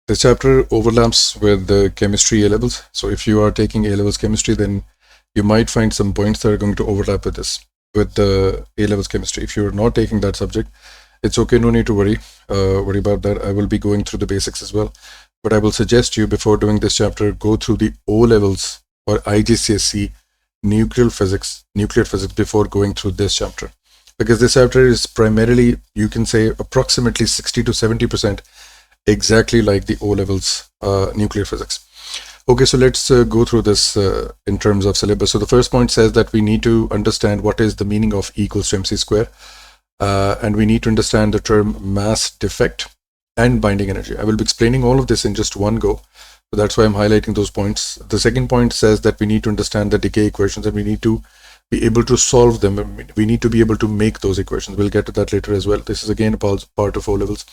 This chapter overlaps with the chemistry A levels. So if you are taking A levels chemistry, then you might find some points that are going to overlap with this, with the A levels chemistry. If you're not taking that subject, it's okay, no need to worry about that. I will be going through the basics as well. But I will suggest you, before doing this chapter, go through the O levels or IGCSE nuclear physics before going through this chapter. Because this chapter is primarily, you can say, approximately 60 to 70% exactly like the O levels nuclear physics. Okay, so let's go through this in terms of syllabus. So the first point says that we need to understand what is the meaning of E equals to mc square, and we need to understand the term mass defect and binding energy. I will be explaining all of this in just one go, so that's why I'm highlighting those points. The second point says that we need to understand the decay equations, and we need to be able to solve them. We need to be able to make those equations. We'll get to that later as well. This is again a part of O levels.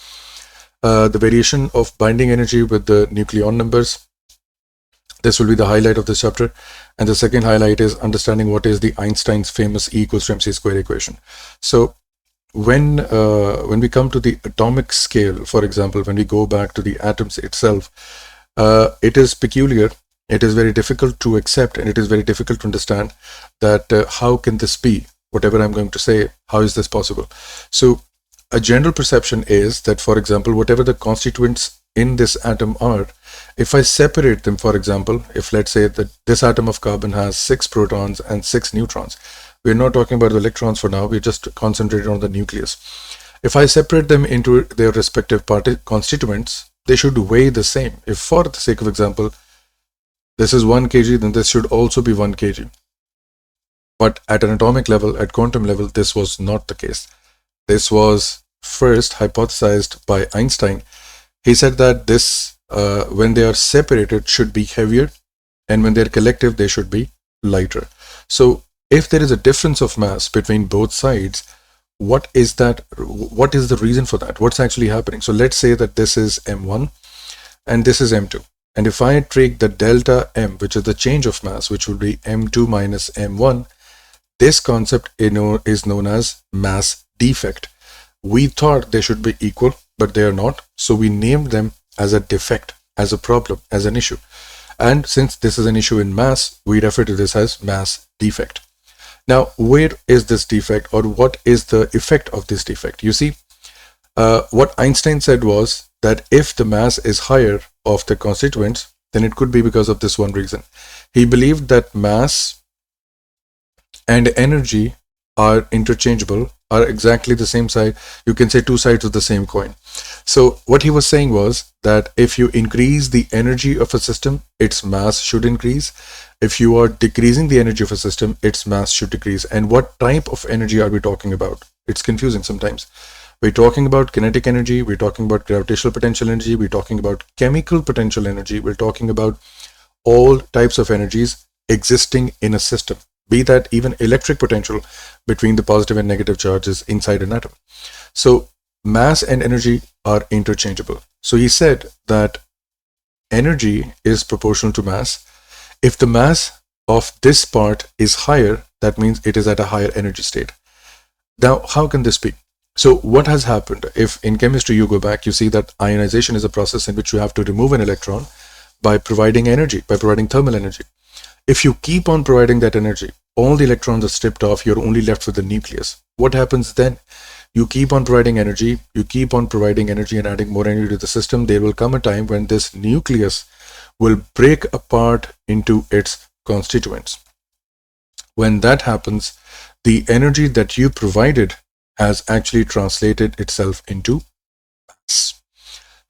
The variation of binding energy with the nucleon numbers. This will be the highlight of this chapter. And the second highlight is understanding what is the Einstein's famous E equals to mc square equation. So when we come to the atomic scale, for example, when we go back to the atoms itself, it is peculiar. It is very difficult to accept, and it is very difficult to understand that how can this be? Whatever I'm going to say, how is this possible? So a general perception is that, for example, whatever the constituents in this atom are, if I separate them, for example, if let's say that this atom of carbon has 6 protons and 6 neutrons, we're not talking about the electrons for now, we're just concentrated on the nucleus. If I separate them into their respective constituents, they should weigh the same. If, for the sake of example, this is 1 kg, then this should also be 1 kg. But at an atomic level, at quantum level, this was not the case. This was first hypothesized by Einstein. He said that this, when they are separated, should be heavier, and when they're collective, they should be lighter. So if there is a difference of mass between both sides, what is that? What is the reason for that? What's actually happening? So let's say that this is M1 and this is M2. And if I take the delta M, which is the change of mass, which would be M2 minus M1, this concept is known as mass defect. We thought they should be equal, but they are not. So we named them as a defect, as a problem, as an issue. And since this is an issue in mass, we refer to this as mass defect. Now, where is this defect, or what is the effect of this defect? You see, what Einstein said was that if the mass is higher of the constituents, then it could be because of this one reason. He believed that mass and energy are interchangeable, are exactly the same side. You can say two sides of the same coin. So what he was saying was that if you increase the energy of a system, its mass should increase. If you are decreasing the energy of a system, its mass should decrease. And what type of energy are we talking about? It's confusing sometimes. We're talking about kinetic energy, we're talking about gravitational potential energy, we're talking about chemical potential energy, we're talking about all types of energies existing in a system, be that even electric potential between the positive and negative charges inside an atom. So mass and energy are interchangeable. So he said that energy is proportional to mass. If the mass of this part is higher, that means it is at a higher energy state. Now, how can this be? So what has happened? If in chemistry you go back, you see that ionization is a process in which you have to remove an electron by providing energy, by providing thermal energy. If you keep on providing that energy, all the electrons are stripped off, you're only left with the nucleus. What happens then? You keep on providing energy, and adding more energy to the system. There will come a time when this nucleus will break apart into its constituents. When that happens, the energy that you provided has actually translated itself into mass.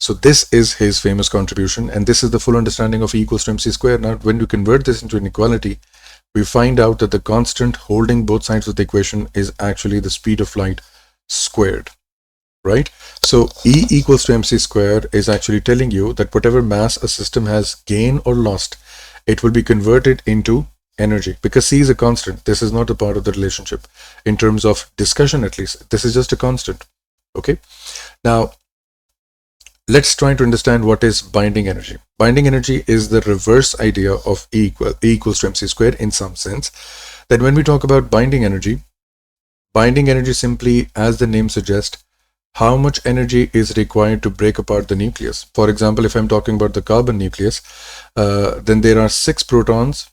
So this is his famous contribution, and this is the full understanding of E equals to mc square. Now, when we convert this into inequality, we find out that the constant holding both sides of the equation is actually the speed of light squared, right? So E equals to mc square is actually telling you that whatever mass a system has gained or lost, it will be converted into energy, because C is a constant. This is not a part of the relationship in terms of discussion, at least. This is just a constant. Okay. Now, let's try to understand what is binding energy. Binding energy is the reverse idea of E equals to mc square, in some sense, that when we talk about binding energy simply, as the name suggests, how much energy is required to break apart the nucleus. For example, if I'm talking about the carbon nucleus, then there are 6 protons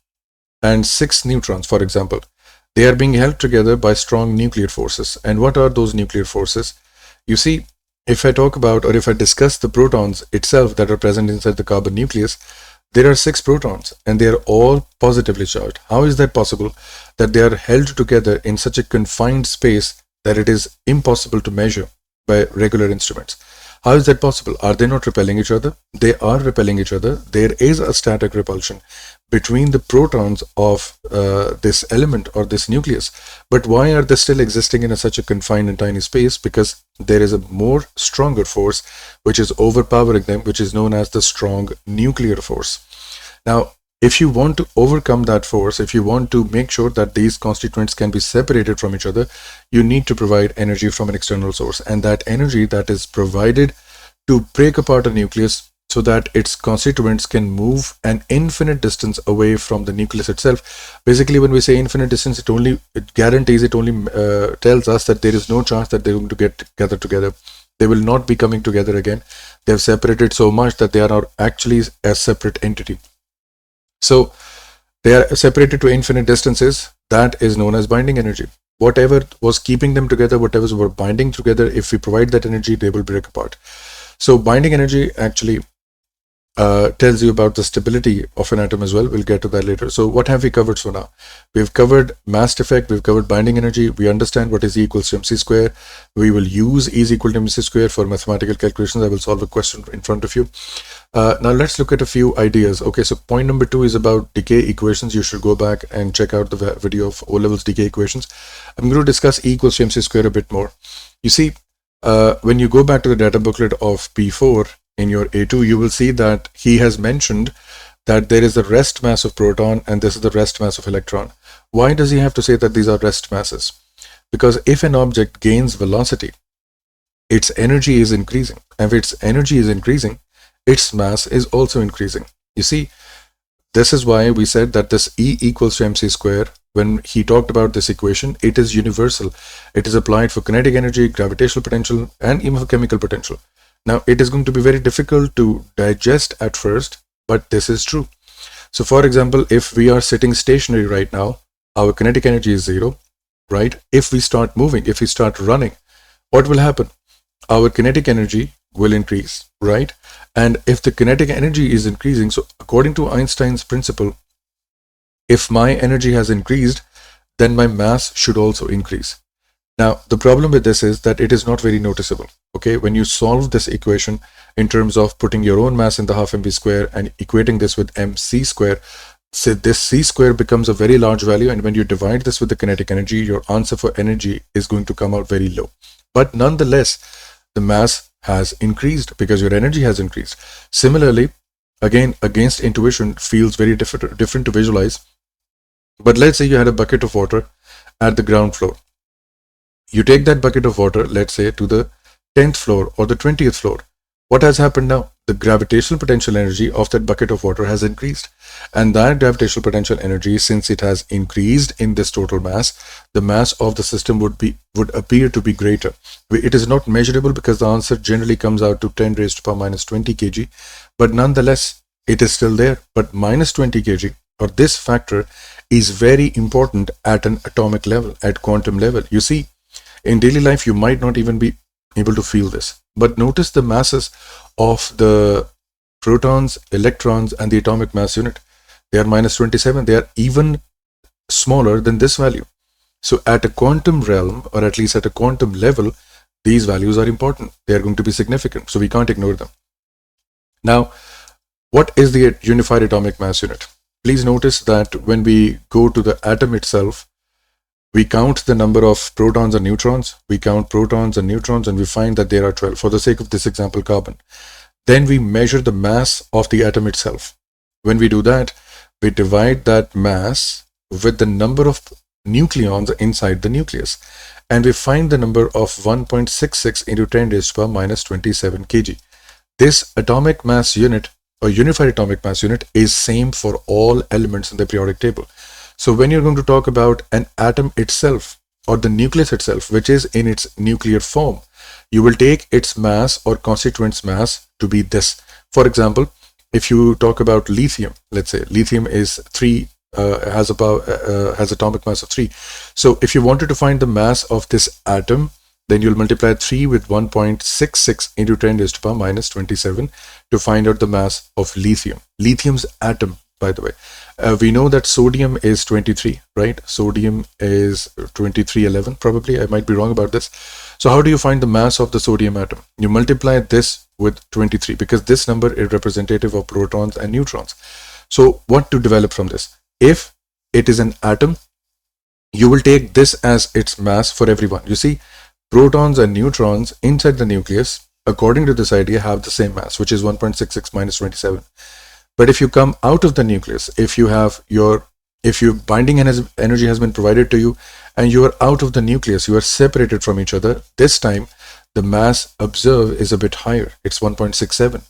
and 6 neutrons, for example. They are being held together by strong nuclear forces. And what are those nuclear forces? You see, if I talk about, or if I discuss the protons itself that are present inside the carbon nucleus, there are 6 protons and they are all positively charged. How is that possible? That they are held together in such a confined space that it is impossible to measure by regular instruments. How is that possible? Are they not repelling each other? They are repelling each other. There is a static repulsion between the protons of this element or this nucleus. But why are they still existing in such a confined and tiny space? Because there is a more stronger force which is overpowering them, which is known as the strong nuclear force. Now, if you want to overcome that force, if you want to make sure that these constituents can be separated from each other, you need to provide energy from an external source. And that energy that is provided to break apart a nucleus so that its constituents can move an infinite distance away from the nucleus itself. Basically, when we say infinite distance, it only tells us that there is no chance that they're going to get gathered together. They will not be coming together again. They have separated so much that they are now actually a separate entity. So they are separated to infinite distances. That is known as binding energy. Whatever was keeping them together, whatever were binding together, if we provide that energy, they will break apart. So binding energy actually tells you about the stability of an atom as well. We'll get to that later. So what have we covered so now? We've covered mass defect, we've covered binding energy, we understand what is E equals to mc square. We will use E is equal to mc square for mathematical calculations. I will solve a question in front of you. Now let's look at a few ideas. Okay, so point number 2 is about decay equations. You should go back and check out the video of O-levels decay equations. I'm going to discuss E equals to mc square a bit more. You see, when you go back to the data booklet of P4 in your A2, you will see that he has mentioned that there is the rest mass of proton and this is the rest mass of electron. Why does he have to say that these are rest masses? Because if an object gains velocity, its energy is increasing. And if its energy is increasing, its mass is also increasing. You see, this is why we said that this E equals to mc square, when he talked about this equation, it is universal. It is applied for kinetic energy, gravitational potential, and even for chemical potential. Now, it is going to be very difficult to digest at first, but this is true. So, for example, if we are sitting stationary right now, our kinetic energy is 0, right? If we start moving, if we start running, what will happen? Our kinetic energy will increase, right? And if the kinetic energy is increasing, so according to Einstein's principle, if my energy has increased, then my mass should also increase. Now, the problem with this is that it is not very noticeable. Okay, when you solve this equation in terms of putting your own mass in the half mv square and equating this with mc square, so this c square becomes a very large value, and when you divide this with the kinetic energy, your answer for energy is going to come out very low. But nonetheless, the mass has increased because your energy has increased. Similarly, again, against intuition, feels very different to visualize. But let's say you had a bucket of water at the ground floor. You take that bucket of water, let's say, to the 10th floor or the 20th floor. What has happened now? The gravitational potential energy of that bucket of water has increased. And that gravitational potential energy, since it has increased in this total mass, the mass of the system would appear to be greater. It is not measurable because the answer generally comes out to 10 raised to power minus 20 kg. But nonetheless, it is still there. But minus 20 kg, or this factor, is very important at an atomic level, at quantum level. You see, in daily life, you might not even be able to feel this. But notice the masses of the protons, electrons, and the atomic mass unit. They are minus 27. They are even smaller than this value. So at a quantum realm, or at least at a quantum level, these values are important. They are going to be significant. So we can't ignore them. Now, what is the unified atomic mass unit? Please notice that when we go to the atom itself, we count the number of protons and neutrons. We count protons and neutrons, and we find that there are 12. For the sake of this example, carbon. Then we measure the mass of the atom itself. When we do that, we divide that mass with the number of nucleons inside the nucleus. And we find the number of 1.66 into 10 raised to power minus 27 kg. This atomic mass unit, or unified atomic mass unit, is same for all elements in the periodic table. So when you're going to talk about an atom itself, or the nucleus itself, which is in its nuclear form, You will take its mass or constituents mass to be this. For example, if you talk about lithium, let's say lithium is 3, has atomic mass of 3. So if you wanted to find the mass of this atom, then you'll multiply 3 with 1.66 into 10 raised to power minus 27 to find out the mass of lithium. Lithium's atom, by the way. We know that sodium is 23, right? Sodium is 2311, probably. I might be wrong about this. So how do you find the mass of the sodium atom? You multiply this with 23 because this number is representative of protons and neutrons. So what to develop from this? If it is an atom, you will take this as its mass for everyone. You see, protons and neutrons inside the nucleus, according to this idea, have the same mass, which is 1.66 minus 27. But if you come out of the nucleus, if your binding energy has been provided to you and you are out of the nucleus, you are separated from each other, this time the mass observed is a bit higher. It's 1.67.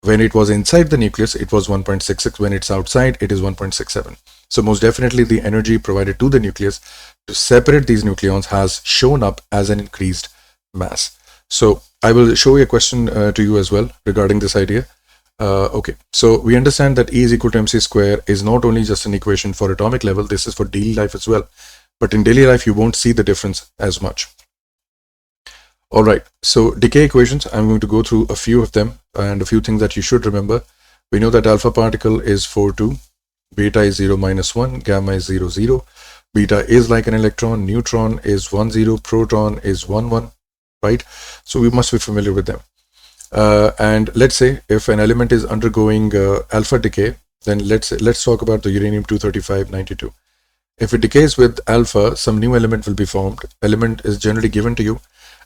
When it was inside the nucleus, it was 1.66. When it's outside, it is 1.67. So most definitely the energy provided to the nucleus to separate these nucleons has shown up as an increased mass. So I will show you a question to you as well regarding this idea. Okay, so we understand that E is equal to mc square is not only just an equation for atomic level, this is for daily life as well. But in daily life, you won't see the difference as much. All right, so decay equations, I'm going to go through a few of them and a few things that you should remember. We know that alpha particle is 4, 2, beta is 0, minus 1, gamma is 0, 0. Beta is like an electron, neutron is 1, 0, proton is 1, 1, right? So we must be familiar with them. And let's say if an element is undergoing alpha decay, then let's talk about the uranium-235 92. If it decays with alpha, some new element will be formed. Element is generally given to you,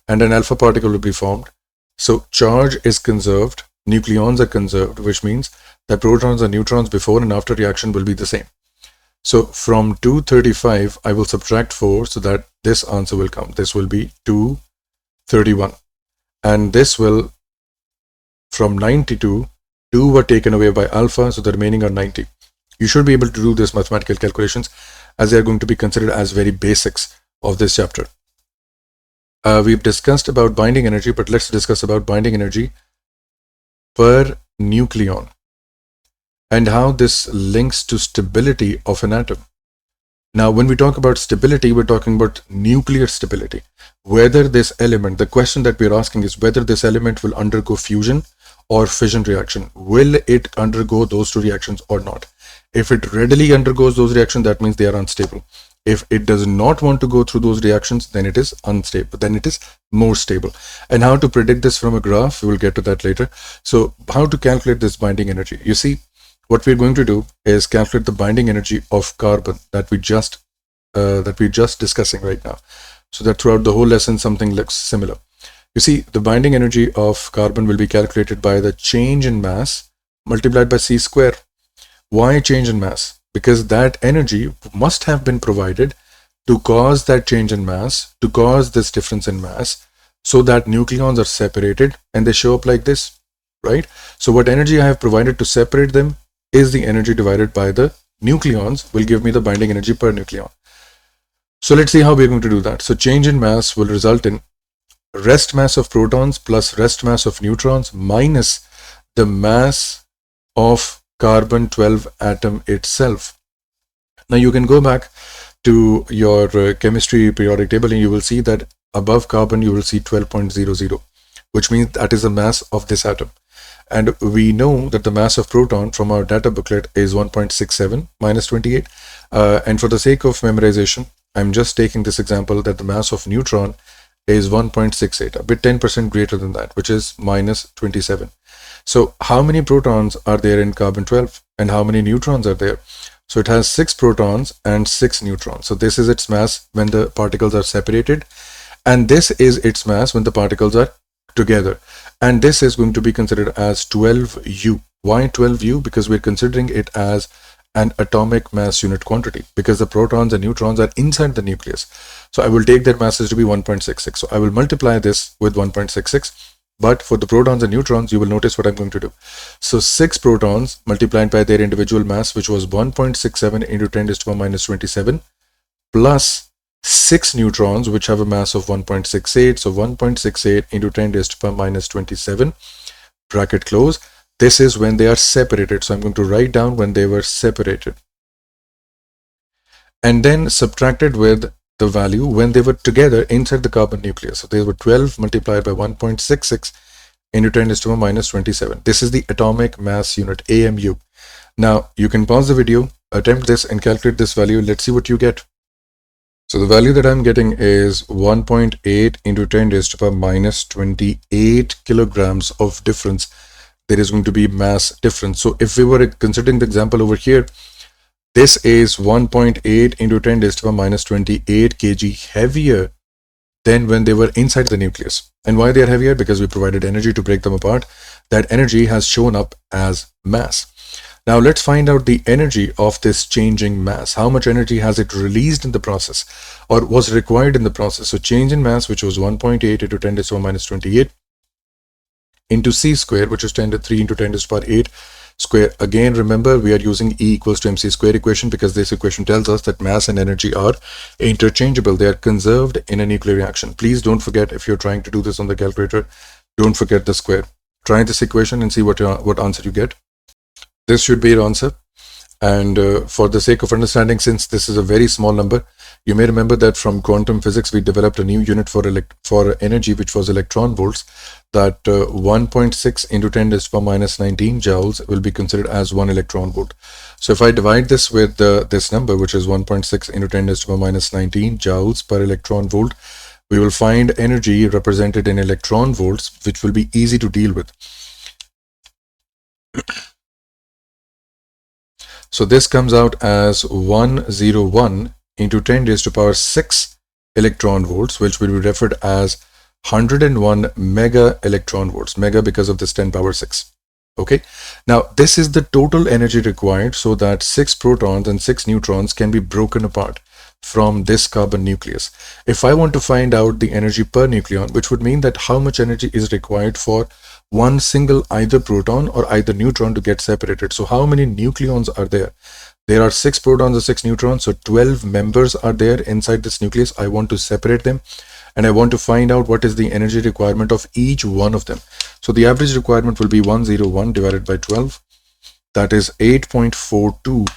and an alpha particle will be formed. So charge is conserved, nucleons are conserved, which means that protons and neutrons before and after reaction will be the same. So from 235, I will subtract 4 so that this answer will come. This will be 231. And this will, from 92, 2 were taken away by alpha, so the remaining are 90. You should be able to do this mathematical calculations as they are going to be considered as very basics of this chapter. We've discussed about binding energy, but let's discuss about binding energy per nucleon and how this links to stability of an atom. Now, when we talk about stability, we're talking about nuclear stability. Whether this element, the question that we're asking is whether this element will undergo fusion or fission reaction. Will it undergo those two reactions or not? If it readily undergoes those reactions, that means they are unstable. If it does not want to go through those reactions, then it is unstable, then it is more stable. And how to predict this from a graph, we will get to that later. So how to calculate this binding energy? You see, what we're going to do is calculate the binding energy of carbon that we're just discussing right now, so that throughout the whole lesson something looks similar. You see, the binding energy of carbon will be calculated by the change in mass multiplied by c square. Why change in mass? Because that energy must have been provided to cause that change in mass, to cause this difference in mass, so that nucleons are separated and they show up like this, right? So what energy I have provided to separate them is the energy divided by the nucleons will give me the binding energy per nucleon. So let's see how we're going to do that. So change in mass will result in rest mass of protons plus rest mass of neutrons minus the mass of carbon 12 atom itself. Now you can go back to your chemistry periodic table and you will see that above carbon you will see 12.00, which means that is the mass of this atom. And we know that the mass of proton from our data booklet is 1.67 minus 28. And for the sake of memorization, I'm just taking this example that the mass of neutron is 1.68, a bit 10% greater than that, which is minus 27. So how many protons are there in carbon 12 and how many neutrons are there? So it has 6 protons and 6 neutrons. So this is its mass when the particles are separated, and this is its mass when the particles are together. And this is going to be considered as 12U. Why 12U? Because we're considering it as an atomic mass unit quantity, because the protons and neutrons are inside the nucleus. So I will take their masses to be 1.66. So I will multiply this with 1.66. But for the protons and neutrons, you will notice what I'm going to do. So 6 protons multiplied by their individual mass, which was 1.67 into 10 to the minus 27, plus 6 neutrons which have a mass of 1.68. So 1.68 into 10 raised to the power minus 27, bracket close. This is when they are separated. So I'm going to write down when they were separated. And then subtracted with the value when they were together inside the carbon nucleus. So they were 12 multiplied by 1.66 into 10 raised to the power minus 27. This is the atomic mass unit, AMU. Now you can pause the video, attempt this and calculate this value. Let's see what you get. So the value that I'm getting is 1.8 into 10 raised to the power minus 28 kilograms of difference. There is going to be mass difference. So if we were considering the example over here, this is 1.8 into 10 raised to the power minus 28 kg heavier than when they were inside the nucleus. And why they are heavier? Because we provided energy to break them apart. That energy has shown up as mass. Now let's find out the energy of this changing mass. How much energy has it released in the process or was required in the process? So change in mass, which was 1.8 into 10 raised to the power minus 28 into c square, which is 10 to 3 into 10 raised to the power 8 square. Again, remember, we are using E equals to mc square equation because this equation tells us that mass and energy are interchangeable. They are conserved in a nuclear reaction. Please don't forget, if you're trying to do this on the calculator, don't forget the square. Try this equation and see what answer you get. This should be your answer. And for the sake of understanding, since this is a very small number, you may remember that from quantum physics, we developed a new unit for energy, which was electron volts, that 1.6 into 10 raised to the power minus 19 joules will be considered as 1 electron volt. So if I divide this with this number, which is 1.6 into 10 raised to the power minus 19 joules per electron volt, we will find energy represented in electron volts, which will be easy to deal with. So this comes out as 101 into 10 raised to the power 6 electron volts, which will be referred as 101 mega electron volts. Mega because of this 10 power 6. Okay. Now this is the total energy required so that 6 protons and 6 neutrons can be broken apart from this carbon nucleus. If I want to find out the energy per nucleon, which would mean that how much energy is required for one single either proton or either neutron to get separated. So how many nucleons are there? There are 6 protons or 6 neutrons, so 12 members are there inside this nucleus. I want to separate them and I want to find out what is the energy requirement of each one of them. So the average requirement will be 101 divided by 12. That is 8.42.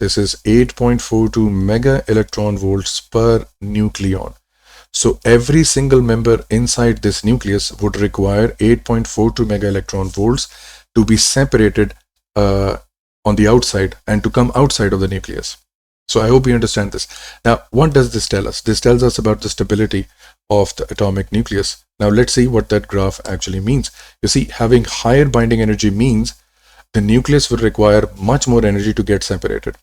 This is 8.42 mega electron volts per nucleon. So every single member inside this nucleus would require 8.42 mega electron volts to be separated on the outside and to come outside of the nucleus. So I hope you understand this. Now, what does this tell us? This tells us about the stability of the atomic nucleus. Now let's see what that graph actually means. You see, having higher binding energy means the nucleus will require much more energy to get separated.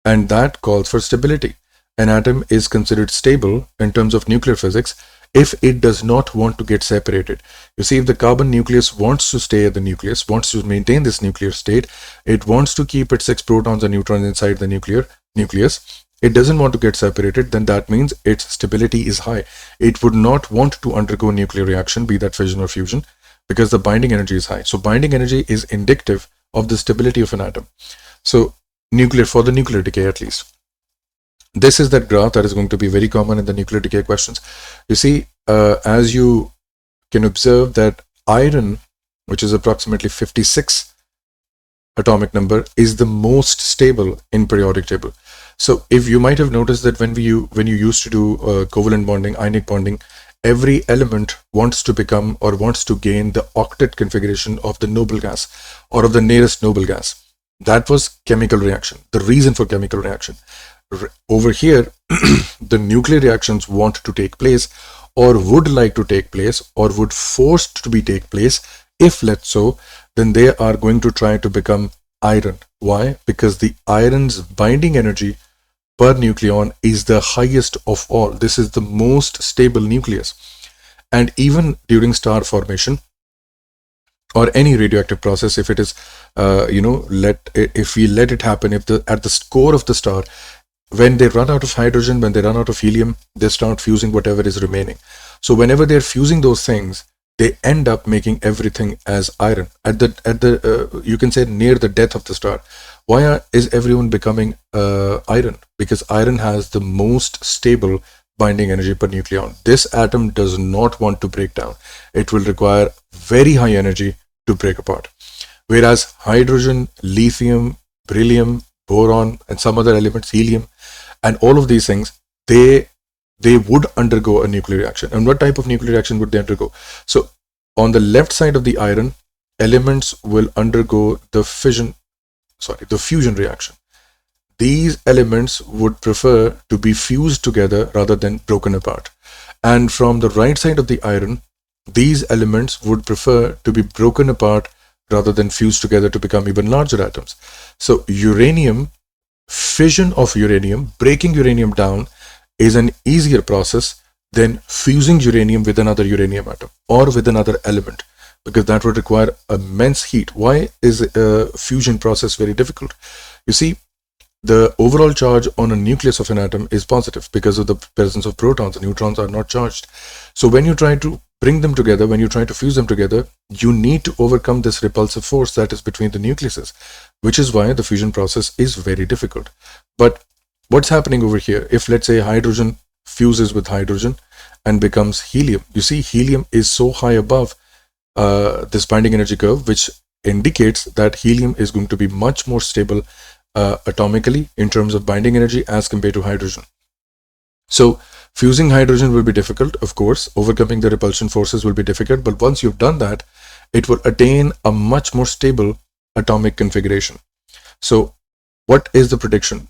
And that calls for stability. An atom is considered stable in terms of nuclear physics if it does not want to get separated. You see, if the carbon nucleus wants to stay at the nucleus, wants to maintain this nuclear state, it wants to keep its 6 protons and neutrons inside the nucleus, it doesn't want to get separated, then that means its stability is high. It would not want to undergo nuclear reaction, be that fission or fusion, because the binding energy is high. So binding energy is indicative of the stability of an atom. So for the nuclear decay at least. This is that graph that is going to be very common in the nuclear decay questions. You see, as you can observe that iron, which is approximately 56 atomic number, is the most stable in periodic table. So if you might have noticed that when you used to do covalent bonding, ionic bonding, every element wants to become or wants to gain the octet configuration of the noble gas or of the nearest noble gas. That was chemical reaction, the reason for chemical reaction. Over here, the nuclear reactions want to take place or would like to take place or would forced to be take place. If let's so, then they are going to try to become iron. Why? Because the iron's binding energy per nucleon is the highest of all. This is the most stable nucleus. And even during star formation or any radioactive process, if it is, if we let it happen, if at the core of the star, when they run out of hydrogen, when they run out of helium, they start fusing whatever is remaining. So whenever they're fusing those things, they end up making everything as iron at the you can say near the death of the star. Why is everyone becoming iron? Because iron has the most stable binding energy per nucleon. This atom does not want to break down. It will require very high energy to break apart. Whereas hydrogen, lithium, beryllium, boron, and some other elements, helium, and all of these things, they would undergo a nuclear reaction. And what type of nuclear reaction would they undergo? So on the left side of the iron, elements will undergo the fusion reaction. These elements would prefer to be fused together rather than broken apart. And from the right side of the iron, these elements would prefer to be broken apart rather than fused together to become even larger atoms. So uranium, fission of uranium, breaking uranium down, is an easier process than fusing uranium with another uranium atom or with another element, because that would require immense heat. Why is a fusion process very difficult? You see, the overall charge on a nucleus of an atom is positive because of the presence of protons. The neutrons are not charged. So when you try to bring them together, when you try to fuse them together, you need to overcome this repulsive force that is between the nucleuses, which is why the fusion process is very difficult. But what's happening over here? If, let's say, hydrogen fuses with hydrogen and becomes helium, you see, helium is so high above this binding energy curve, which indicates that helium is going to be much more stable atomically in terms of binding energy as compared to hydrogen. So fusing hydrogen will be difficult, of course. Overcoming the repulsion forces will be difficult, but once you've done that, it will attain a much more stable atomic configuration. So what is the prediction?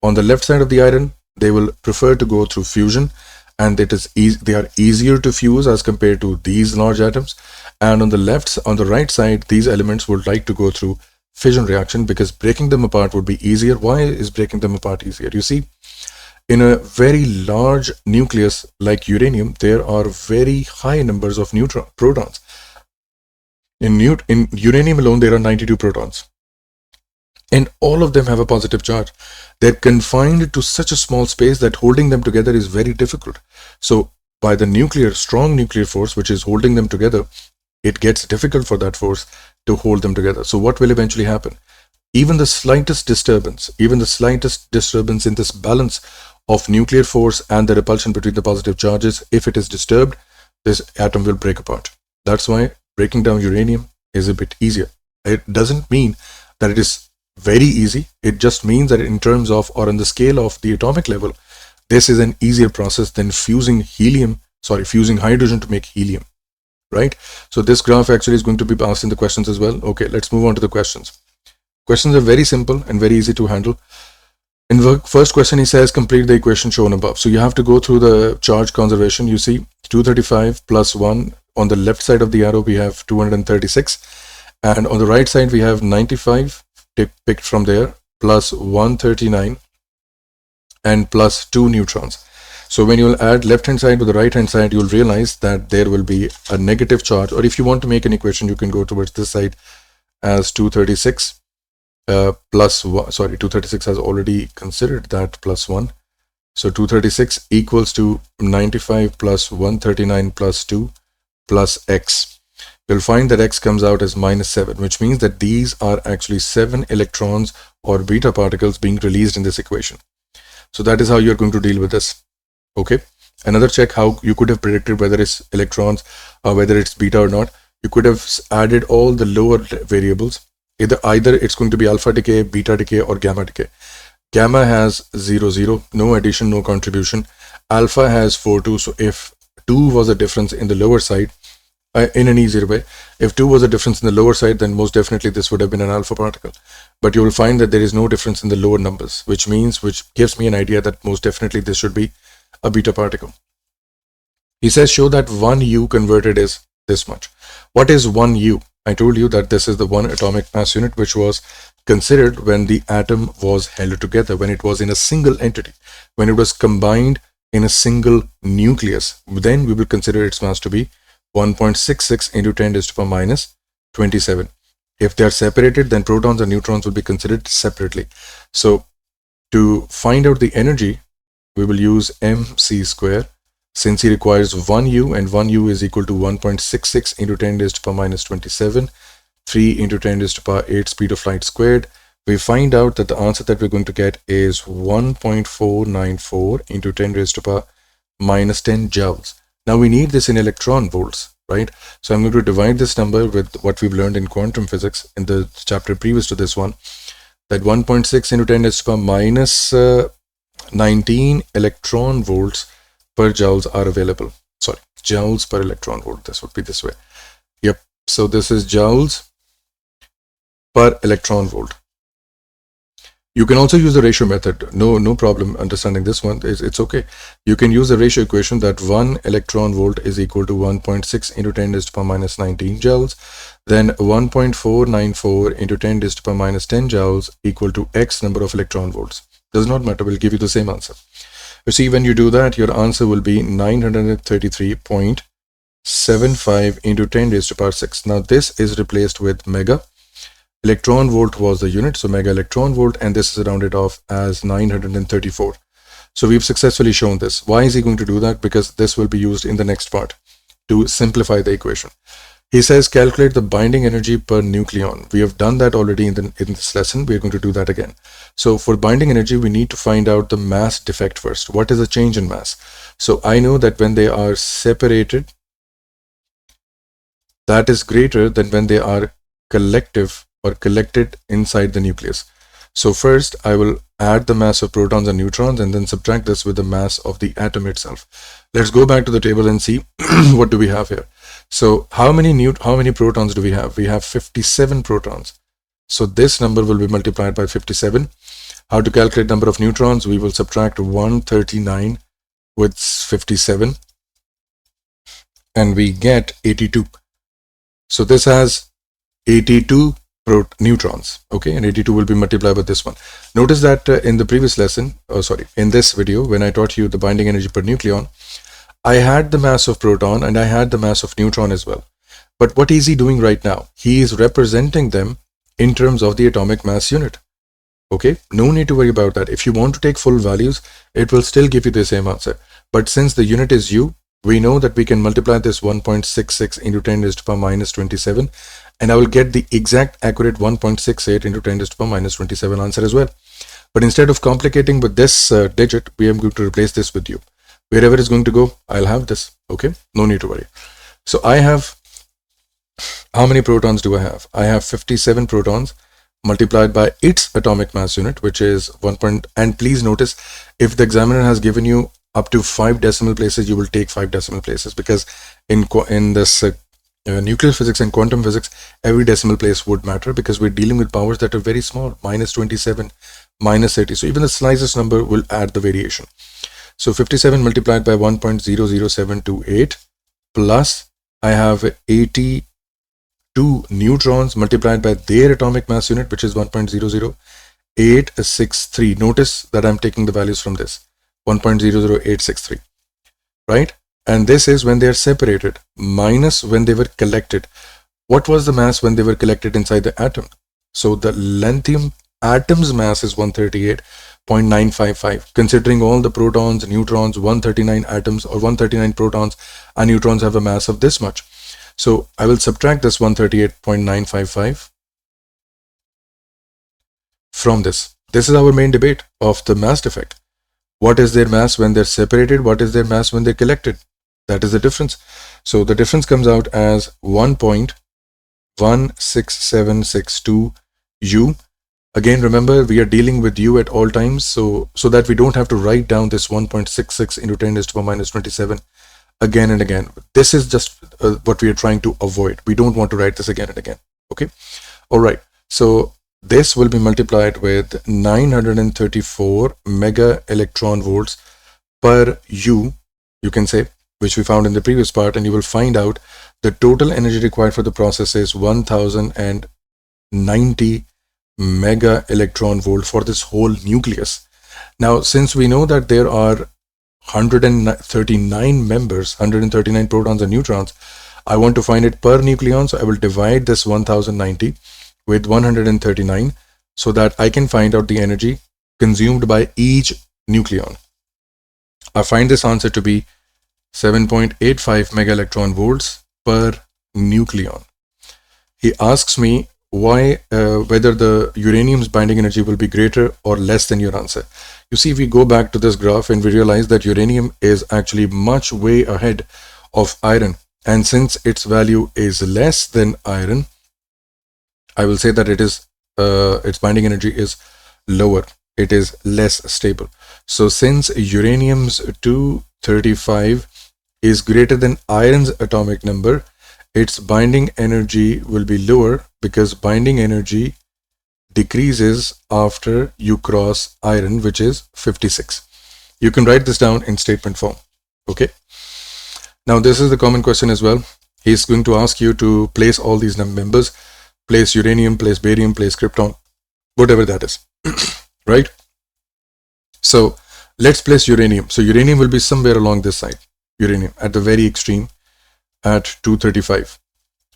On the left side of the iron, they will prefer to go through fusion, and they are easier to fuse as compared to these large atoms. And on the right side, these elements would like to go through fission reaction because breaking them apart would be easier. Why is breaking them apart easier? You see, in a very large nucleus like uranium, there are very high numbers of protons. In uranium alone, there are 92 protons. And all of them have a positive charge. They're confined to such a small space that holding them together is very difficult. So by the strong nuclear force, which is holding them together, it gets difficult for that force to hold them together. So what will eventually happen? Even the slightest disturbance in this balance of nuclear force and the repulsion between the positive charges, if it is disturbed, this atom will break apart. That's why breaking down uranium is a bit easier. It doesn't mean that it is very easy. It just means that in terms of, or on the scale of the atomic level, this is an easier process than fusing hydrogen to make helium, right? So this graph actually is going to be asked in the questions as well. Okay, let's move on to the questions. Questions are very simple and very easy to handle. In the first question, he says, complete the equation shown above. So you have to go through the charge conservation. You see 235 plus 1. On the left side of the arrow, we have 236. And on the right side, we have 95 picked from there, plus 139 and plus 2 neutrons. So when you'll add left hand side to the right hand side, you'll realize that there will be a negative charge. Or if you want to make an equation, you can go towards this side as 236 plus 1. Sorry, 236 has already considered that plus 1. So 236 equals to 95 plus 139 plus 2 plus x. You'll find that x comes out as -7, which means that these are actually 7 electrons or beta particles being released in this equation. So that is how you're going to deal with this. Okay. Another check how you could have predicted whether it's electrons or whether it's beta or not. You could have added all the lower variables. Either it's going to be alpha decay, beta decay, or gamma decay. Gamma has 0, 0, no addition, no contribution. Alpha has 4, 2. So if 2 was a difference in the lower side, in an easier way, if 2 was a difference in the lower side, then most definitely this would have been an alpha particle. But you will find that there is no difference in the lower numbers, which gives me an idea that most definitely this should be a beta particle. He says, show that 1U converted is this much. What is 1U? I told you that this is the one atomic mass unit which was considered when the atom was held together, when it was in a single entity, when it was combined in a single nucleus. Then we will consider its mass to be 1.66 into 10 raised to the power minus 27. If they are separated, then protons and neutrons will be considered separately. So to find out the energy, we will use mc square, since he requires 1U, and 1U is equal to 1.66 into 10 raised to the power minus 27, 3 into 10 raised to the power 8 speed of light squared. We find out that the answer that we're going to get is 1.494 into 10 raised to the power minus 10 joules. Now we need this in electron volts, right? So I'm going to divide this number with what we've learned in quantum physics in the chapter previous to this one, that 1.6 into 10 is to the power minus 19 electron volts per joules are available. Sorry, joules per electron volt. This would be this way. Yep. So this is joules per electron volt. You can also use the ratio method. No problem understanding this one. It's okay. You can use the ratio equation that 1 electron volt is equal to 1.6 into 10 to the power minus 19 joules. Then 1.494 into 10 to the power minus 10 joules equal to X number of electron volts. Does not matter. We'll give you the same answer. You see, when you do that, your answer will be 933.75 into 10 raised to the power 6. Now this is replaced with mega. Electron volt was the unit, so mega electron volt, and this is rounded off as 934. So we've successfully shown this. Why is he going to do that? Because this will be used in the next part to simplify the equation. He says calculate the binding energy per nucleon. We have done that already in this lesson. We're going to do that again. So for binding energy, we need to find out the mass defect first. What is the change in mass? So I know that when they are separated, that is greater than when they are collective or collected inside the nucleus. So first I will add the mass of protons and neutrons and then subtract this with the mass of the atom itself. Let's go back to the table and see what do we have here. So how many protons do we have? We have 57 protons. So this number will be multiplied by 57. How to calculate number of neutrons? We will subtract 139 with 57 and we get 82. So this has 82 neutrons, okay, and 82 will be multiplied by this one. Notice that in the previous lesson, in this video, when I taught you the binding energy per nucleon, I had the mass of proton and I had the mass of neutron as well. But what is he doing right now? He is representing them in terms of the atomic mass unit. Okay, no need to worry about that. If you want to take full values, it will still give you the same answer. But since the unit is U, we know that we can multiply this 1.66 into 10 to the power minus 27, and I will get the exact accurate 1.68 into 10 to the power minus 27 answer as well. But instead of complicating with this digit, we are going to replace this with U. Wherever it's going to go, I'll have this. Okay, no need to worry. So I have, how many protons do I have? I have 57 protons multiplied by its atomic mass unit, which is 1. And please notice, if the examiner has given you up to 5 decimal places, you will take 5 decimal places, because in this nuclear physics and quantum physics, every decimal place would matter, because we're dealing with powers that are very small, minus 27, minus 30. So even the slightest number will add the variation. So 57 multiplied by 1.00728 plus I have 82 neutrons multiplied by their atomic mass unit, which is 1.00863. Notice that I'm taking the values from this. 1.00863, right? And this is when they are separated minus when they were collected. What was the mass when they were collected inside the atom? So the lithium atom's mass is 138.955. Considering all the protons, neutrons, 139 atoms or 139 protons and neutrons have a mass of this much. So I will subtract this 138.955 from this. This is our main debate of the mass defect. What is their mass when they're separated? What is their mass when they're collected? That is the difference. So the difference comes out as 1.16762 U. Again, remember, we are dealing with U at all times, so that we don't have to write down this 1.66 into 10 to the power minus 27 again and again. This is just what we are trying to avoid. We don't want to write this again and again. Okay. All right. So this will be multiplied with 934 mega electron volts per U, you can say, which we found in the previous part, and you will find out the total energy required for the process is 1090 mega electron volt for this whole nucleus. Now, since we know that there are 139 members, 139 protons and neutrons, I want to find it per nucleon, so I will divide this 1090 with 139 so that I can find out the energy consumed by each nucleon. I find this answer to be 7.85 mega electron volts per nucleon. He asks me why whether the uranium's binding energy will be greater or less than your answer. You see, we go back to this graph and we realize that uranium is actually much way ahead of iron, and since its value is less than iron, I will say that it is its binding energy is lower, it is less stable. So since uranium's 235 is greater than iron's atomic number, its binding energy will be lower because binding energy decreases after you cross iron, which is 56. You can write this down in statement form. Okay. Now this is the common question as well. He's going to ask you to place all these members, place uranium, place barium, place krypton, whatever that is. Right? So let's place uranium. So uranium will be somewhere along this side. Uranium at the very extreme at 235.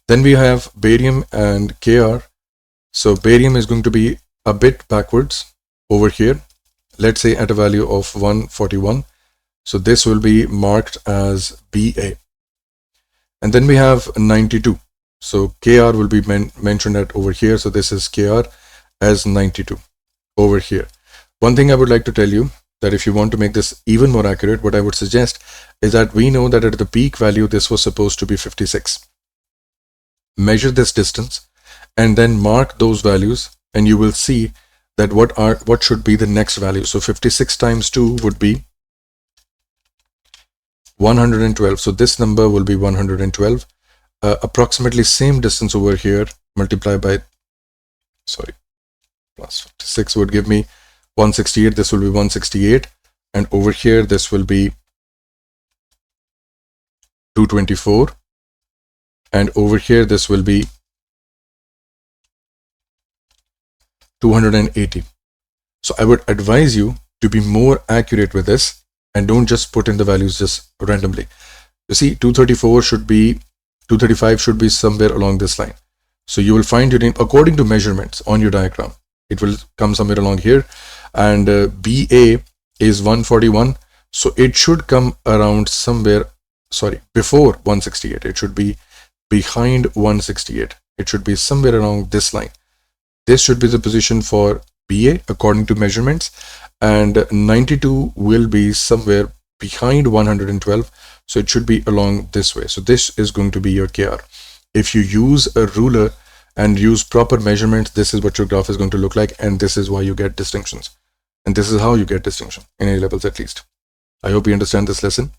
Then we have barium and Kr. So barium is going to be a bit backwards over here. Let's say at a value of 141. So this will be marked as Ba. And then we have 92. So Kr will be mentioned at over here. So this is Kr as 92 over here. One thing I would like to tell you, that if you want to make this even more accurate, what I would suggest is that we know that at the peak value, this was supposed to be 56. Measure this distance and then mark those values, and you will see that what should be the next value. So 56 times 2 would be 112. So this number will be 112. Approximately same distance over here multiplied by, plus 56 would give me 168. This will be 168, and over here this will be 224, and over here this will be 280. So I would advise you to be more accurate with this and don't just put in the values just randomly. You see, 235 should be somewhere along this line. So you will find your name according to measurements on your diagram. It will come somewhere along here, and Ba is 141. So it should come around somewhere, before 168. It should be behind 168. It should be somewhere around this line. This should be the position for Ba according to measurements, and 92 will be somewhere behind 112. So it should be along this way. So this is going to be your Kr. If you use a ruler and use proper measurements, this is what your graph is going to look like, and this is why you get distinctions. And this is how you get distinction in A levels at least. I hope you understand this lesson.